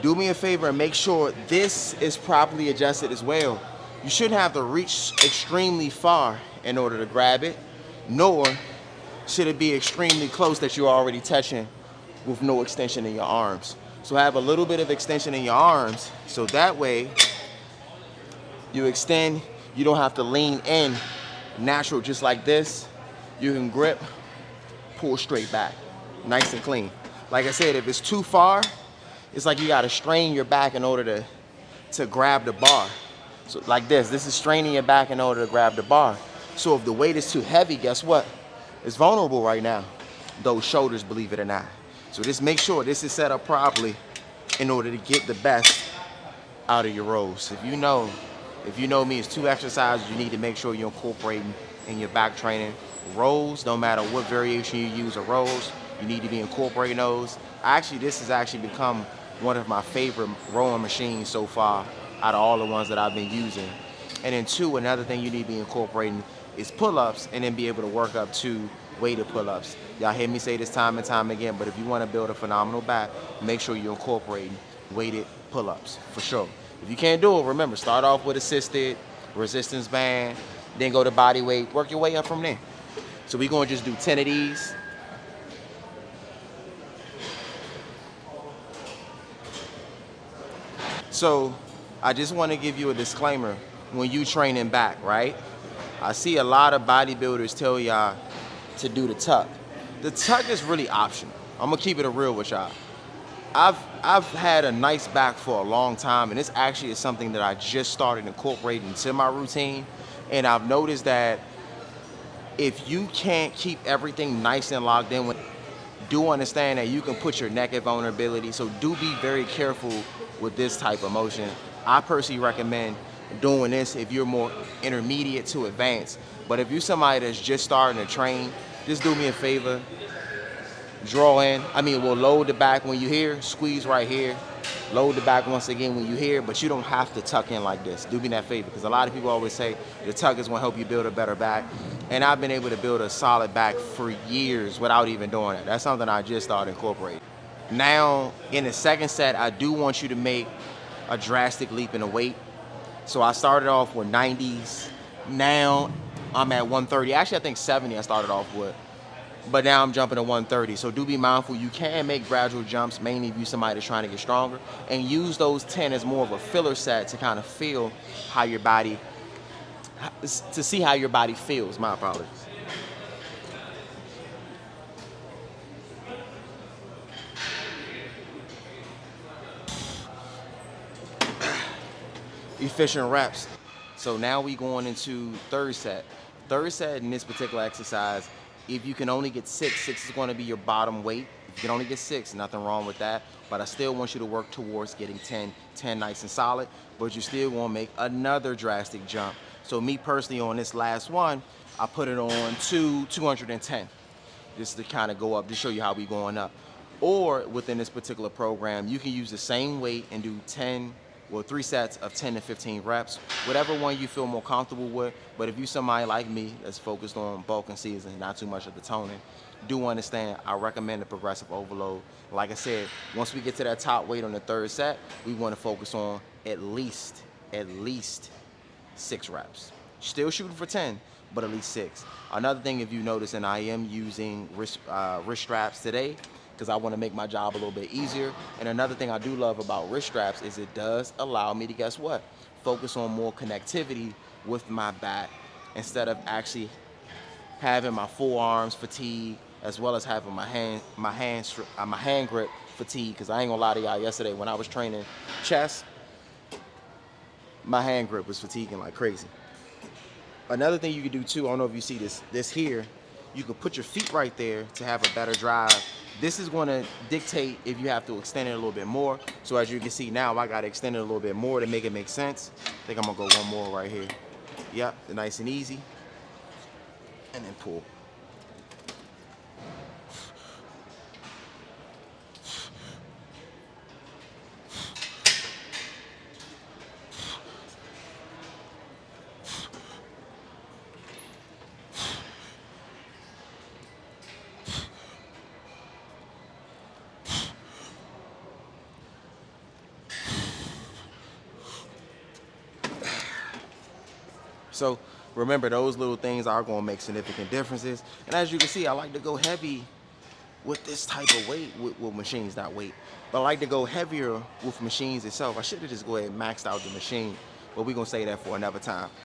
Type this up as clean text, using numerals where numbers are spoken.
Do me a favor and make sure this is properly adjusted as well. You shouldn't have to reach extremely far in order to grab it, nor should it be extremely close that you're already touching with no extension in your arms. So have a little bit of extension in your arms so that way you extend, you don't have to lean in natural just like this. You can grip, pull straight back, nice and clean. Like I said, if it's too far, it's like you gotta strain your back in order to grab the bar. So like this is straining your back in order to grab the bar. So if the weight is too heavy, guess what? It's vulnerable right now. Those shoulders, believe it or not. So just make sure this is set up properly in order to get the best out of your rows. If you know me, it's 2 exercises you need to make sure you're incorporating in your back training. Rows, no matter what variation you use of rows, you need to be incorporating those. Actually, this has actually become one of my favorite rowing machines so far out of all the ones that I've been using. And then 2, another thing you need to be incorporating is pull-ups, and then be able to work up to weighted pull-ups. Y'all hear me say this time and time again, but if you want to build a phenomenal back, make sure you're incorporating weighted pull-ups for sure. If you can't do it, remember, start off with assisted, resistance band, then go to body weight, work your way up from there. So we're going to just do 10 of these. So I just want to give you a disclaimer when you training back, right? I see a lot of bodybuilders tell y'all to do the tuck. The tuck is really optional. I'm gonna keep it real with y'all. I've had a nice back for a long time, and this actually is something that I just started incorporating into my routine. And I've noticed that if you can't keep everything nice and locked in, do understand that you can put your neck at vulnerability. So do be very careful with this type of motion. I personally recommend doing this if you're more intermediate to advanced. But if you're somebody that's just starting to train, just do me a favor, we'll load the back when you hear, squeeze right here, load the back once again when you hear, but you don't have to tuck in like this. Do me that favor, because a lot of people always say the tuck is gonna help you build a better back. And I've been able to build a solid back for years without even doing it. That's something I just started incorporating. Now, in the second set, I do want you to make a drastic leap in the weight. So I started off with 90s. Now I'm at 130. Actually, I think 70 I started off with. But now I'm jumping to 130. So do be mindful. You can make gradual jumps, mainly if you're somebody that's trying to get stronger. And use those 10 as more of a filler set to kind of feel how your body, to see how your body feels. My apologies. Efficient reps. So now we going into third set. Third set in this particular exercise, if you can only get 6 is going to be your bottom weight. If you can only get 6, nothing wrong with that. But I still want you to work towards getting 10 nice and solid. But you still want to make another drastic jump. So me personally on this last one, I put it on 210. Just to kind of go up, to show you how we going up. Or within this particular program, you can use the same weight and do 3 sets of 10 to 15 reps, whatever one you feel more comfortable with. But if you're somebody like me that's focused on bulk and season, not too much of the toning, do understand I recommend the progressive overload. Like I said, once we get to that top weight on the third set, we want to focus on at least 6 reps. Still shooting for 10, but at least 6. Another thing, if you notice, and I am using wrist straps today, because I want to make my job a little bit easier. And another thing I do love about wrist straps is it does allow me to, guess what? Focus on more connectivity with my back instead of actually having my forearms fatigue, as well as having my hand grip fatigue. Because I ain't gonna lie to y'all, yesterday when I was training chest, my hand grip was fatiguing like crazy. Another thing you can do too, I don't know if you see this here, you can put your feet right there to have a better drive. This is going to dictate if you have to extend it a little bit more. So as you can see now, I got to extend it a little bit more to make it make sense. I think I'm going to go one more right here. Yep, nice and easy. And then pull. So remember, those little things are going to make significant differences. And as you can see, I like to go heavy with this type of weight with machines, not weight, but I like to go heavier with machines itself. I should have just go ahead and maxed out the machine, but we're going to say that for another time.